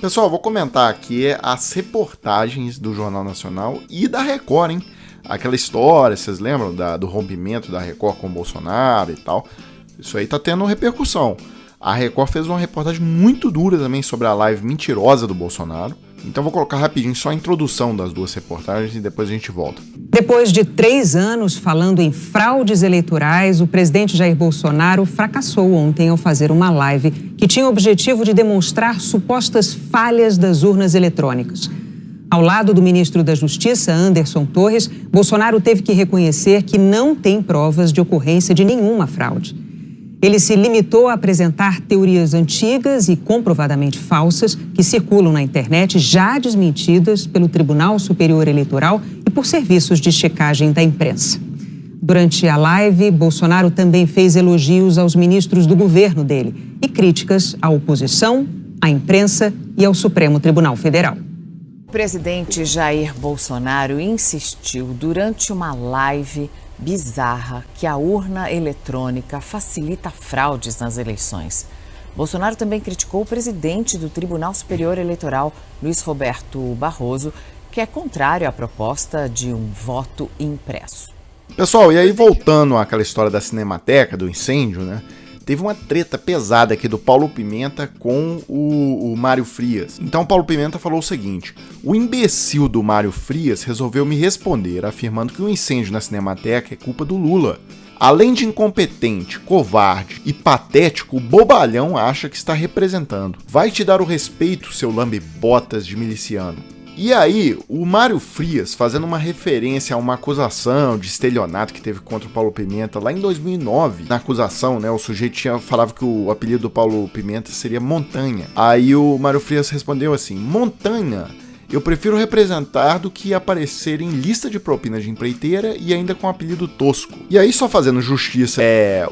Pessoal, vou comentar aqui as reportagens do Jornal Nacional e da Record, hein? Aquela história, vocês lembram do rompimento da Record com o Bolsonaro e tal? Isso aí tá tendo repercussão. A Record fez uma reportagem muito dura também sobre a live mentirosa do Bolsonaro. Então vou colocar rapidinho só a introdução das duas reportagens e depois a gente volta. Depois de 3 anos falando em fraudes eleitorais, o presidente Jair Bolsonaro fracassou ontem ao fazer uma live que tinha o objetivo de demonstrar supostas falhas das urnas eletrônicas. Ao lado do ministro da Justiça, Anderson Torres, Bolsonaro teve que reconhecer que não tem provas de ocorrência de nenhuma fraude. Ele se limitou a apresentar teorias antigas e comprovadamente falsas que circulam na internet, já desmentidas pelo Tribunal Superior Eleitoral e por serviços de checagem da imprensa. Durante a live, Bolsonaro também fez elogios aos ministros do governo dele e críticas à oposição, à imprensa e ao Supremo Tribunal Federal. O presidente Jair Bolsonaro insistiu durante uma live bizarra que a urna eletrônica facilita fraudes nas eleições. Bolsonaro também criticou o presidente do Tribunal Superior Eleitoral, Luiz Roberto Barroso, que é contrário à proposta de um voto impresso. Pessoal, e aí voltando àquela história da Cinemateca, do incêndio, né? Teve uma treta pesada aqui do Paulo Pimenta com o Mário Frias. Então o Paulo Pimenta falou o seguinte: o imbecil do Mário Frias resolveu me responder afirmando que o incêndio na Cinemateca é culpa do Lula. Além de incompetente, covarde e patético, o bobalhão acha que está representando. Vai te dar o respeito, seu lambe-botas de miliciano. E aí, o Mário Frias, fazendo uma referência a uma acusação de estelionato que teve contra o Paulo Pimenta lá em 2009, na acusação, né, o sujeito falava que o apelido do Paulo Pimenta seria Montanha. Aí o Mário Frias respondeu assim: Montanha, eu prefiro representar do que aparecer em lista de propinas de empreiteira e ainda com apelido tosco. E aí, só fazendo justiça,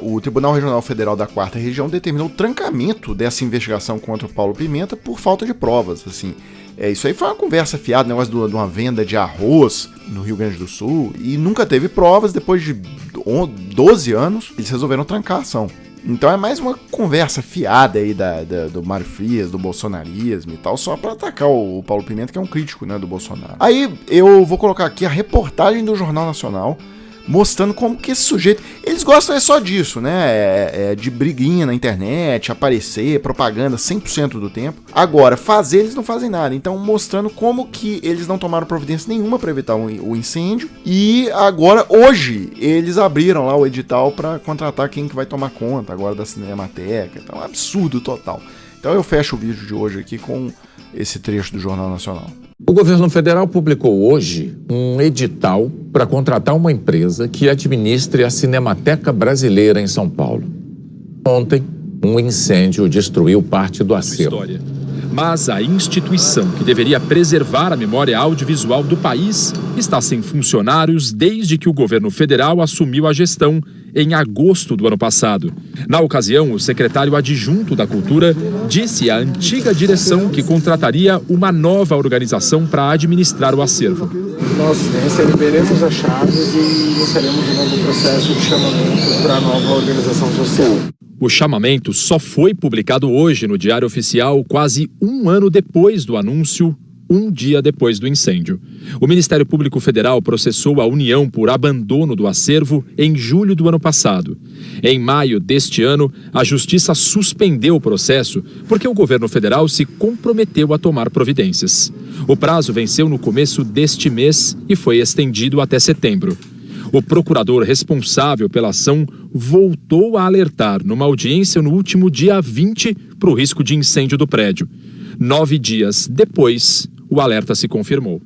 o Tribunal Regional Federal da 4ª Região determinou o trancamento dessa investigação contra o Paulo Pimenta por falta de provas, assim. Isso aí foi uma conversa fiada, negócio de uma venda de arroz no Rio Grande do Sul, e nunca teve provas. Depois de 12 anos, eles resolveram trancar a ação. Então é mais uma conversa fiada aí do Mário Frias, do bolsonarismo e tal, só pra atacar o Paulo Pimenta, que é um crítico, né, do Bolsonaro. Aí eu vou colocar aqui a reportagem do Jornal Nacional, mostrando como que esse sujeito... Eles gostam só disso, né? De briguinha na internet, aparecer, propaganda 100% do tempo. Agora, fazer, eles não fazem nada. Então, mostrando como que eles não tomaram providência nenhuma para evitar o incêndio. E agora, hoje, eles abriram lá o edital para contratar quem que vai tomar conta agora da Cinemateca. Então, é um absurdo total. Então, eu fecho o vídeo de hoje aqui com esse trecho do Jornal Nacional. O governo federal publicou hoje um edital para contratar uma empresa que administre a Cinemateca Brasileira em São Paulo. Ontem, um incêndio destruiu parte do acervo. Mas a instituição que deveria preservar a memória audiovisual do país está sem funcionários desde que o governo federal assumiu a gestão em agosto do ano passado. Na ocasião, o secretário adjunto da Cultura disse à antiga direção que contrataria uma nova organização para administrar o acervo. Nós receberemos as chaves e iniciaremos um novo processo de chamamento para a nova organização social. O chamamento só foi publicado hoje no Diário Oficial, quase um ano depois do anúncio, um dia depois do incêndio. O Ministério Público Federal processou a União por abandono do acervo em julho do ano passado. Em maio deste ano, a Justiça suspendeu o processo porque o governo federal se comprometeu a tomar providências. O prazo venceu no começo deste mês e foi estendido até setembro. O procurador responsável pela ação voltou a alertar numa audiência no último dia 20 para o risco de incêndio do prédio. 9 dias depois, o alerta se confirmou.